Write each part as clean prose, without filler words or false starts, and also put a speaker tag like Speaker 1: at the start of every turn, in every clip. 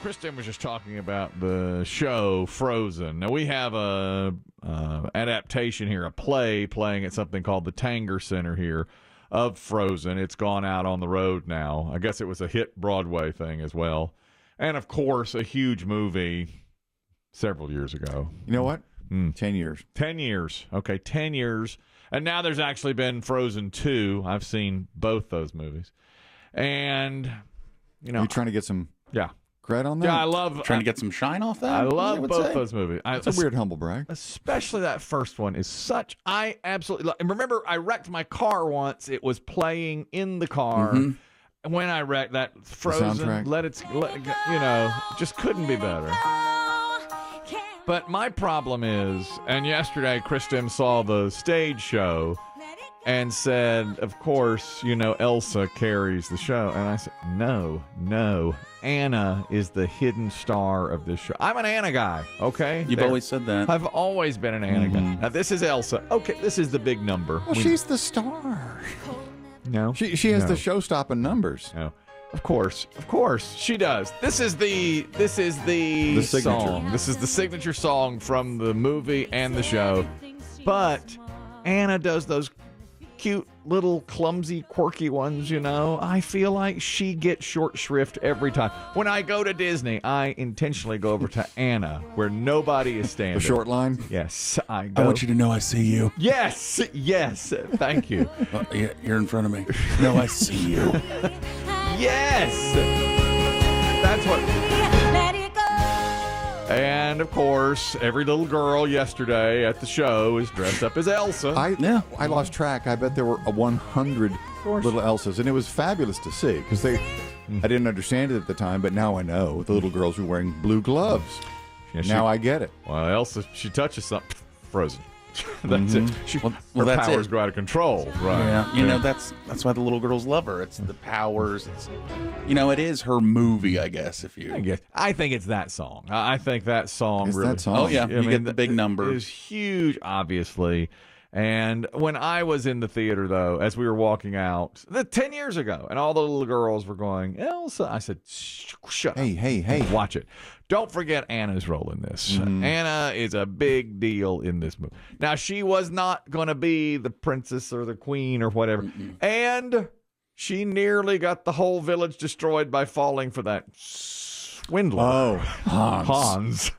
Speaker 1: Kristen was just talking about the show Frozen. Now, we have a adaptation here, a play playing at something called the Tanger Center here of Frozen. It's gone out on the road now. I guess it was a hit Broadway thing as well. And, of course, a huge movie several years ago.
Speaker 2: You know what? 10 years.
Speaker 1: 10 years. Okay, 10 years. And now there's actually been Frozen 2. I've seen both those movies. And, you know.
Speaker 2: You're trying to get some cred on that?
Speaker 1: Yeah, I love.
Speaker 3: Trying to get some shine off that?
Speaker 1: I love both those movies.
Speaker 2: It's a weird humble brag.
Speaker 1: Especially that first one is such. I absolutely love. And remember, I wrecked my car once. It was playing in the car. Mm-hmm. When I wrecked that Frozen, just couldn't be better. But my problem is, and yesterday Kristen saw the stage show and said, of course, Elsa carries the show. And I said, no, Anna is the hidden star of this show. I'm an Anna guy, okay?
Speaker 3: You've always said that.
Speaker 1: I've always been an Anna guy. Now, this is Elsa. Okay, this is the big number.
Speaker 2: Well, she's the star.
Speaker 1: No.
Speaker 2: She has the show-stopping numbers.
Speaker 1: No. Of course, she does. This is the song. This is the signature song from the movie and the show. But Anna does those cute little clumsy quirky ones. I feel like she gets short shrift every time. When I go to Disney, I intentionally go over to Anna where nobody is standing.
Speaker 2: The short line?
Speaker 1: Yes, I go.
Speaker 3: I want you to know I see you.
Speaker 1: Yes, thank you.
Speaker 3: You're in front of me. No, I see you.
Speaker 1: Yes, that's what. And, of course, every little girl yesterday at the show is dressed up as Elsa.
Speaker 2: I lost track. I bet there were 100 little Elsas, and it was fabulous to see because I didn't understand it at the time, but now I know. The little girls were wearing blue gloves. Now I get it.
Speaker 1: Well, Elsa, she touches something, frozen. That's it. Her
Speaker 3: that's
Speaker 1: powers
Speaker 3: it.
Speaker 1: go out of control. Right.
Speaker 3: Yeah. That's why the little girls love her. It's the powers. It is her movie, I guess.
Speaker 1: I think it's that song. I think that song really.
Speaker 2: That song?
Speaker 3: Oh yeah, you get the big number.
Speaker 1: It is huge, obviously. And when I was in the theater, though, as we were walking out, 10 years ago, and all the little girls were going, Elsa, I said, shut up.
Speaker 2: Hey.
Speaker 1: Watch it. Don't forget Anna's role in this. Anna is a big deal in this movie. Now, she was not going to be the princess or the queen or whatever. And she nearly got the whole village destroyed by falling for that swindler.
Speaker 2: Oh,
Speaker 1: Hans.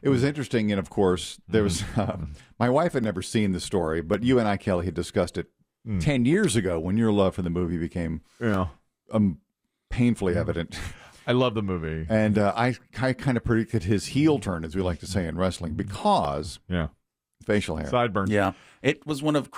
Speaker 2: It was interesting, and of course, there was. My wife had never seen the story, but you and I, Kelly, had discussed it 10 years ago when your love for the movie became painfully evident.
Speaker 1: I love the movie.
Speaker 2: And I kind of predicted his heel turn, as we like to say in wrestling, because facial hair.
Speaker 1: Sideburns.
Speaker 3: Yeah. It was one of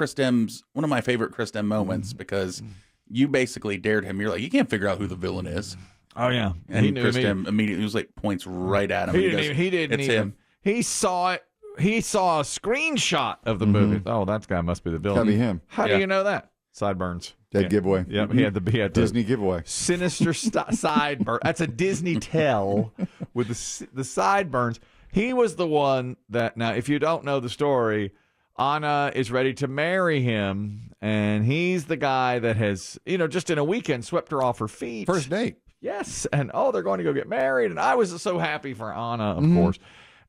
Speaker 3: my favorite Chris Demm moments because you basically dared him. You're like, you can't figure out who the villain is.
Speaker 1: Oh, yeah.
Speaker 3: And Chris Demm immediately was like, points right at him.
Speaker 1: He didn't
Speaker 3: it's
Speaker 1: even.
Speaker 3: him.
Speaker 1: He saw it. He saw a screenshot of the movie. Oh, that guy must be the villain.
Speaker 2: Gotta be him.
Speaker 1: How do you know that? Sideburns.
Speaker 2: Dead giveaway.
Speaker 1: Yep, he had the
Speaker 2: Disney giveaway.
Speaker 1: Sinister sideburn. That's a Disney tell with the sideburns. He was the one that, now, if you don't know the story, Anna is ready to marry him, and he's the guy that has, just in a weekend swept her off her feet.
Speaker 2: First date.
Speaker 1: Yes, and they're going to go get married, and I was so happy for Anna, of course.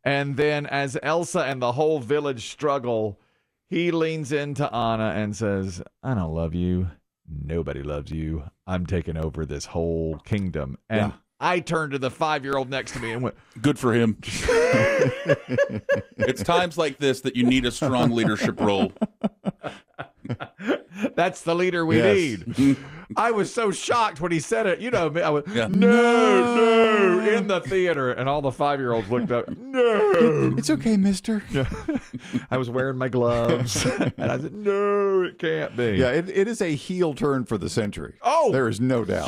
Speaker 1: And then as Elsa and the whole village struggle, he leans into Anna and says, I don't love you. Nobody loves you. I'm taking over this whole kingdom. And I turned to the 5-year-old next to me and went,
Speaker 3: good for him. It's times like this that you need a strong leadership role.
Speaker 1: That's the leader we need. I was so shocked when he said it. I went, no, in the theater. And all the 5-year-olds looked up, no.
Speaker 2: It's okay, mister.
Speaker 1: I was wearing my gloves. And I said, no, it can't be.
Speaker 2: Yeah, it is a heel turn for the century.
Speaker 1: Oh.
Speaker 2: There is no doubt.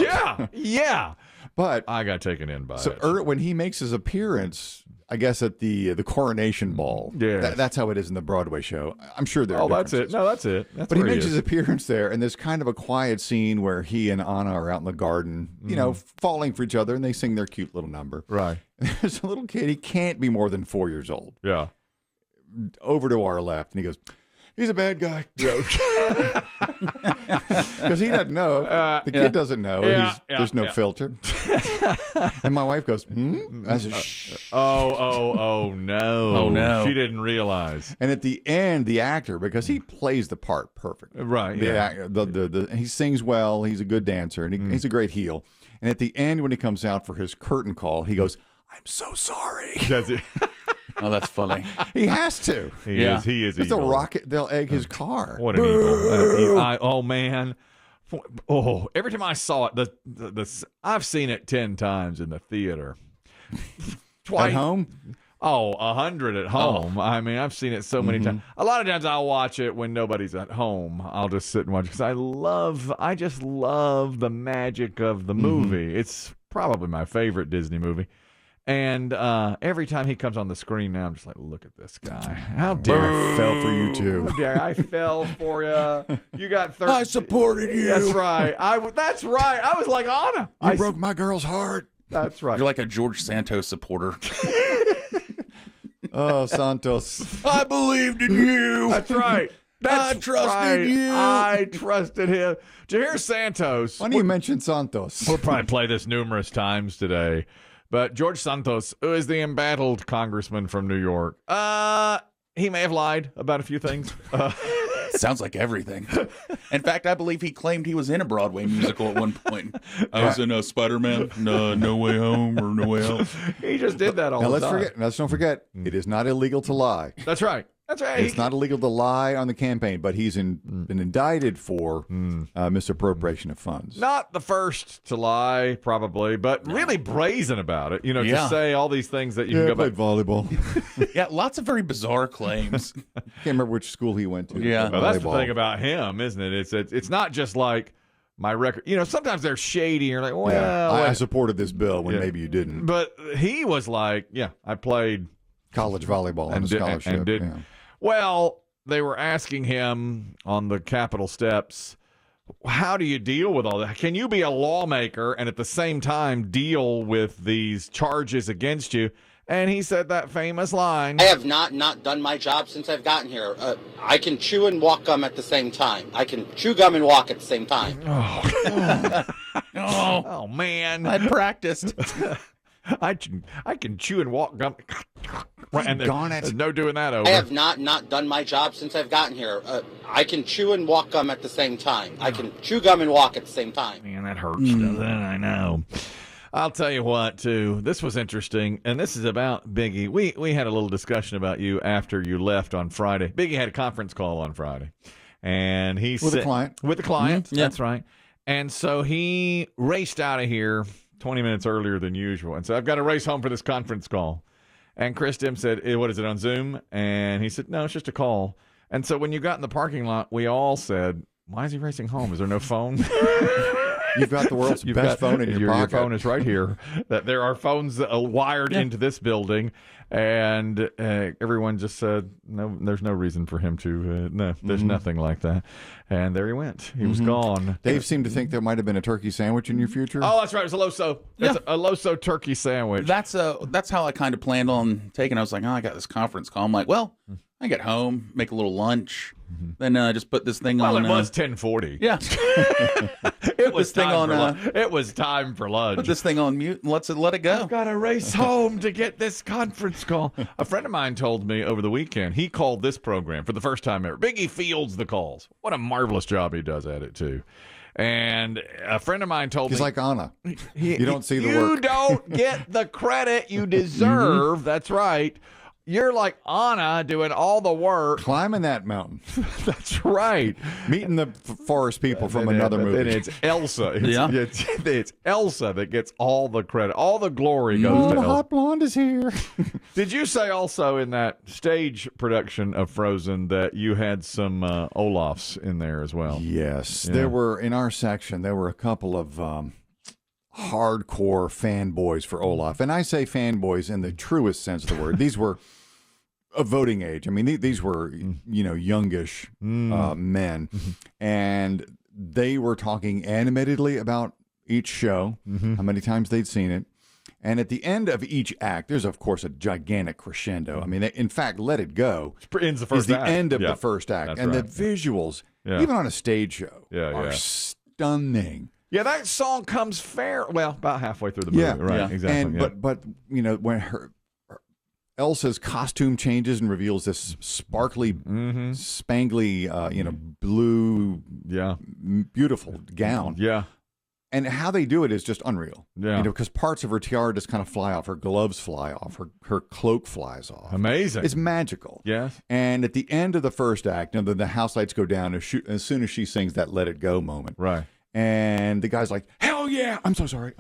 Speaker 1: Yeah.
Speaker 2: But
Speaker 1: I got taken in by it.
Speaker 2: So when he makes his appearance, I guess at the coronation ball, that's how it is in the Broadway show. I'm sure there are
Speaker 1: that's it. No, that's it.
Speaker 2: But he makes his appearance there, and there's kind of a quiet scene where he and Anna are out in the garden, falling for each other, and they sing their cute little number.
Speaker 1: Right.
Speaker 2: There's a little kid. He can't be more than 4 years old.
Speaker 1: Yeah.
Speaker 2: Over to our left, and he goes, He's a bad guy. Because he doesn't know. The kid doesn't know. There's no filter. And my wife goes, I said, shh.
Speaker 1: Oh, no.
Speaker 3: Oh, no.
Speaker 1: She didn't realize.
Speaker 2: And at the end, the actor, because he plays the part perfectly.
Speaker 1: Right.
Speaker 2: He sings well. He's a good dancer. And he's a great heel. And at the end, when he comes out for his curtain call, he goes, I'm so sorry.
Speaker 1: Does it?
Speaker 3: Oh, that's funny.
Speaker 2: He has to.
Speaker 1: He is
Speaker 2: If
Speaker 1: evil.
Speaker 2: they'll egg his car.
Speaker 1: What an evil. Oh, man. Oh, every time I saw it, I've seen it 10 times in the theater.
Speaker 2: At home?
Speaker 1: 100 at home. I mean, I've seen it so many times. A lot of times I'll watch it when nobody's at home. I'll just sit and watch it because I just love the magic of the movie. It's probably my favorite Disney movie. And every time he comes on the screen now, I'm just like, look at this guy. How dare
Speaker 2: I fell for you, too.
Speaker 1: How dare I fell for you. You got 30.
Speaker 3: I supported you.
Speaker 1: That's right. That's right. I was like, Anna.
Speaker 2: You broke my girl's heart.
Speaker 1: That's right.
Speaker 3: You're like a George Santos supporter.
Speaker 2: Oh, Santos.
Speaker 3: I believed in you.
Speaker 1: That's right.
Speaker 3: I trusted you.
Speaker 1: I trusted him. Did you hear Santos?
Speaker 2: Why do you mention Santos?
Speaker 1: We'll probably play this numerous times today. But George Santos, who is the embattled congressman from New York, he may have lied about a few things.
Speaker 3: Sounds like everything. In fact, I believe he claimed he was in a Broadway musical at one point. I was in Spider-Man, No Way Home or No Way Out.
Speaker 1: He just did that all the time.
Speaker 2: Let's don't forget, it is not illegal to lie.
Speaker 1: That's right. That's right.
Speaker 2: It's not illegal to lie on the campaign, but he's been indicted for misappropriation of funds.
Speaker 1: Not the first to lie, probably, but really brazen about it. To say all these things that you can go back.
Speaker 2: I played volleyball.
Speaker 3: Yeah, lots of very bizarre claims.
Speaker 2: Can't remember which school he went to.
Speaker 3: Yeah.
Speaker 1: Well, that's the thing about him, isn't it? It's not just like my record. Sometimes they're shady. You're like, well,
Speaker 2: I supported this bill when maybe you didn't.
Speaker 1: But he was like, I played
Speaker 2: college volleyball on a scholarship.
Speaker 1: Well, they were asking him on the Capitol steps, how do you deal with all that? Can you be a lawmaker and at the same time deal with these charges against you? And he said that famous line.
Speaker 4: I have not done my job since I've gotten here. I can chew and walk gum at the same time. I can chew gum and walk at the same time.
Speaker 1: Oh man.
Speaker 3: I practiced.
Speaker 1: I can chew and walk gum. And there's no doing that over.
Speaker 4: I have not done my job since I've gotten here. I can chew and walk gum at the same time. I can chew gum and walk at the same time.
Speaker 1: Man, that hurts, doesn't it? I know. I'll tell you what, too. This was interesting, and this is about Biggie. We had a little discussion about you after you left on Friday. Biggie had a conference call on Friday, and he
Speaker 2: with a client.
Speaker 1: With a client,
Speaker 3: yeah.
Speaker 1: That's right. And so he raced out of here 20 minutes earlier than usual, and so I've got to race home for this conference call. And Chris Demm said, what is it, on Zoom? And he said, no, it's just a call. And so when you got in the parking lot, we all said, why is he racing home? Is there no phone?
Speaker 2: You've got the world's best phone in your pocket.
Speaker 1: Your phone is right here. That there are phones wired into this building. And everyone just said, no, there's no reason for him to. No, there's nothing like that. And there he went. He was gone.
Speaker 2: Dave seemed to think there might have been a turkey sandwich in your future.
Speaker 1: Oh, that's right. It was a Loso. It's a Loso turkey sandwich.
Speaker 3: That's how I kind of planned on taking. I was like, I got this conference call. I'm like, well, I get home, make a little lunch, then just put this thing on.
Speaker 1: Well, it was 10:40.
Speaker 3: Yeah.
Speaker 1: It was it was time for lunch.
Speaker 3: Put this thing on mute and let it go.
Speaker 1: I've got to race home to get this conference call. A friend of mine told me over the weekend he called this program for the first time ever. Biggie fields the calls. What a marvelous job he does at it, too. And a friend of mine told me...
Speaker 2: He's like Anna. You don't see the work.
Speaker 1: You don't get the credit you deserve. That's right. You're like Anna doing all the work.
Speaker 2: Climbing that mountain.
Speaker 1: That's right.
Speaker 2: Meeting the forest people from another movie.
Speaker 1: And it's Elsa. It's Elsa that gets all the credit. All the glory goes to
Speaker 2: the
Speaker 1: Elsa.
Speaker 2: hot blonde is here.
Speaker 1: Did you say also in that stage production of Frozen that you had some Olafs in there as well?
Speaker 2: Yes.
Speaker 1: Yeah.
Speaker 2: There were, in our section, there were a couple of hardcore fanboys for Olaf. And I say fanboys in the truest sense of the word. These were of voting age. I mean, these were, youngish men. And they were talking animatedly about each show, how many times they'd seen it. And at the end of each act, there's, of course, a gigantic crescendo. I mean, in fact, Let It Go
Speaker 1: ends the first
Speaker 2: is the
Speaker 1: act.
Speaker 2: end of the first act.
Speaker 1: That's
Speaker 2: and
Speaker 1: right.
Speaker 2: the visuals, even on a stage show, are stunning.
Speaker 1: Yeah, that song comes about halfway through the movie.
Speaker 2: Yeah.
Speaker 1: Right,
Speaker 2: yeah.
Speaker 1: exactly.
Speaker 2: And, but you know, when Elsa's costume changes and reveals this sparkly, spangly, blue, beautiful gown.
Speaker 1: Yeah.
Speaker 2: And how they do it is just unreal.
Speaker 1: Yeah.
Speaker 2: Because parts of her tiara just kind of fly off. Her gloves fly off. Her cloak flies off.
Speaker 1: Amazing.
Speaker 2: It's magical.
Speaker 1: Yes.
Speaker 2: And at the end of the first act, the house lights go down as soon as she sings that Let It Go moment.
Speaker 1: Right.
Speaker 2: And the guy's like, hell yeah. I'm so sorry.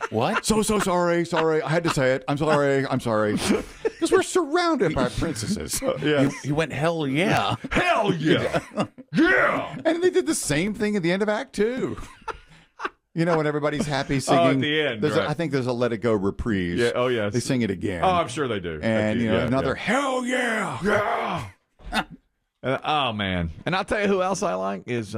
Speaker 3: What?
Speaker 2: So sorry. I had to say it. I'm sorry. Because we're surrounded by princesses.
Speaker 3: He went, hell yeah.
Speaker 1: Hell yeah. Yeah.
Speaker 2: And they did the same thing at the end of Act 2. When everybody's happy singing.
Speaker 1: At the end, right.
Speaker 2: I think there's a Let It Go reprise.
Speaker 1: Yeah. Oh, yes.
Speaker 2: They sing it again.
Speaker 1: Oh, I'm sure they do.
Speaker 2: And, another hell yeah.
Speaker 1: Yeah. Oh, man. And I'll tell you who else I like is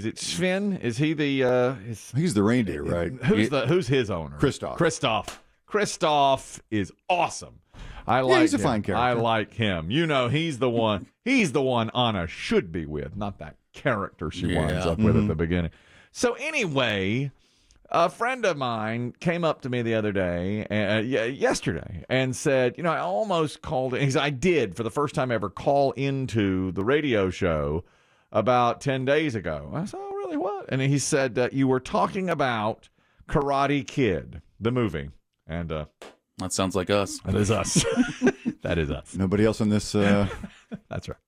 Speaker 1: it Sven? Is he the
Speaker 2: he's the reindeer, right?
Speaker 1: Who's his owner?
Speaker 2: Christoph.
Speaker 1: Christoph is awesome. I like
Speaker 2: he's a
Speaker 1: him.
Speaker 2: fine character.
Speaker 1: I like him. He's the one Anna should be with, not that character she winds up with at the beginning. So anyway, a friend of mine came up to me the other day, yesterday, and said, I almost called it. I did, for the first time ever, call into the radio show about 10 days ago. I said, oh, really, what? And he said, you were talking about Karate Kid, the movie. And
Speaker 3: that sounds like us.
Speaker 1: That is us. That is us.
Speaker 2: Nobody else in this...
Speaker 1: That's right.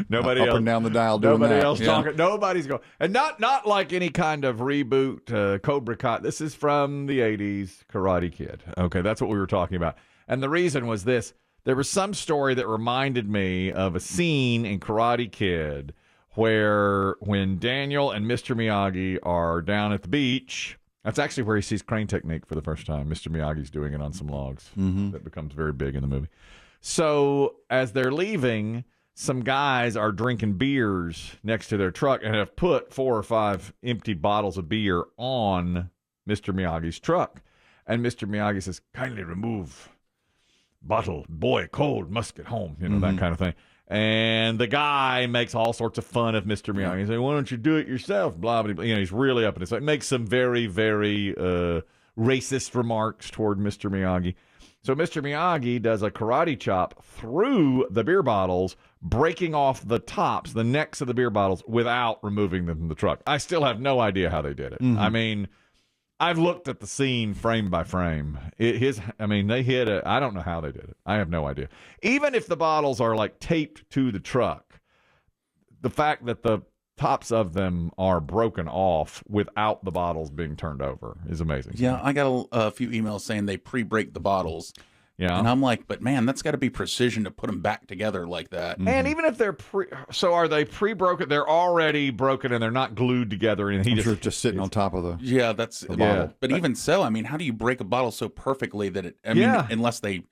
Speaker 1: Nobody
Speaker 2: up
Speaker 1: else,
Speaker 2: and down the dial doing
Speaker 1: nobody
Speaker 2: that.
Speaker 1: else talking. Nobody's going. And not like any kind of reboot Cobra Kai. This is from the 80s Karate Kid. Okay, that's what we were talking about. And the reason was this. There was some story that reminded me of a scene in Karate Kid where when Daniel and Mr. Miyagi are down at the beach, that's actually where he sees crane technique for the first time. Mr. Miyagi's doing it on some logs. That becomes very big in the movie. So as they're leaving, some guys are drinking beers next to their truck and have put 4 or 5 empty bottles of beer on Mr. Miyagi's truck. And Mr. Miyagi says, kindly remove bottle, boy, cold, must get home, that kind of thing. And the guy makes all sorts of fun of Mr. Miyagi. He says, why don't you do it yourself? Blah, blah, blah. He's really up in it. So it makes some very, very racist remarks toward Mr. Miyagi. So Mr. Miyagi does a karate chop through the beer bottles, breaking off the tops, the necks of the beer bottles, without removing them from the truck. I still have no idea how they did it. I mean, I've looked at the scene frame by frame. They hit it. I don't know how they did it. I have no idea. Even if the bottles are like taped to the truck, the fact that the tops of them are broken off without the bottles being turned over is amazing.
Speaker 3: Yeah, I got a few emails saying they pre-break the bottles.
Speaker 1: Yeah.
Speaker 3: And I'm like, but man, that's got to be precision to put them back together like that.
Speaker 1: And even if they're are they pre-broken? They're already broken and they're not glued together. And
Speaker 2: just sitting on top of the
Speaker 3: the bottle. But even so, I mean, how do you break a bottle so perfectly that it? I mean, unless they,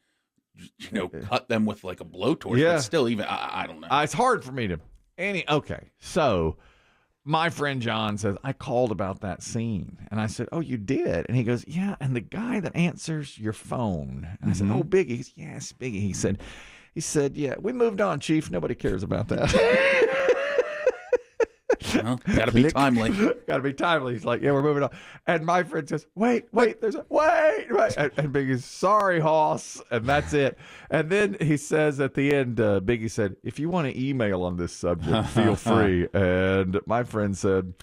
Speaker 3: cut them with like a blowtorch.
Speaker 1: Yeah.
Speaker 3: But still, even I don't know.
Speaker 1: It's hard for me to. Okay, so my friend John says, I called about that scene. And I said, oh, you did? And he goes, yeah, and the guy that answers your phone. And I said, oh, Biggie. He said, yes, Biggie. He said, yeah, we moved on, Chief. Nobody cares about that.
Speaker 3: Well, gotta be timely.
Speaker 1: Gotta be timely. He's like, yeah, we're moving on. And my friend says, wait, there's a wait. And Biggie's, sorry, Hoss. And that's it. And then he says at the end, Biggie said, if you want to email on this subject, feel free. And my friend said,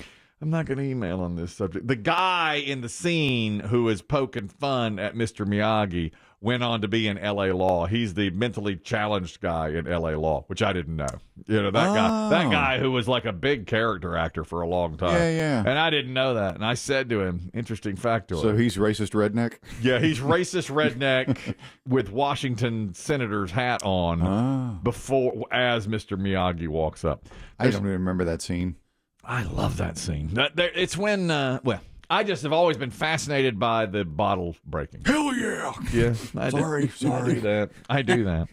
Speaker 1: I'm not going to email on this subject. The guy in the scene who is poking fun at Mr. Miyagi went on to be in L.A. Law. He's the mentally challenged guy in L.A. Law, which I didn't know. That guy who was like a big character actor for a long time.
Speaker 2: Yeah.
Speaker 1: And I didn't know that. And I said to him, interesting fact to him.
Speaker 2: So he's racist redneck?
Speaker 1: Yeah, he's racist redneck with Washington senator's hat on as Mr. Miyagi walks up.
Speaker 2: I don't even remember that scene.
Speaker 1: I love that scene. It's when, I just have always been fascinated by the bottle breaking.
Speaker 2: Hell yeah!
Speaker 1: Yeah,
Speaker 2: Sorry.
Speaker 1: I do that.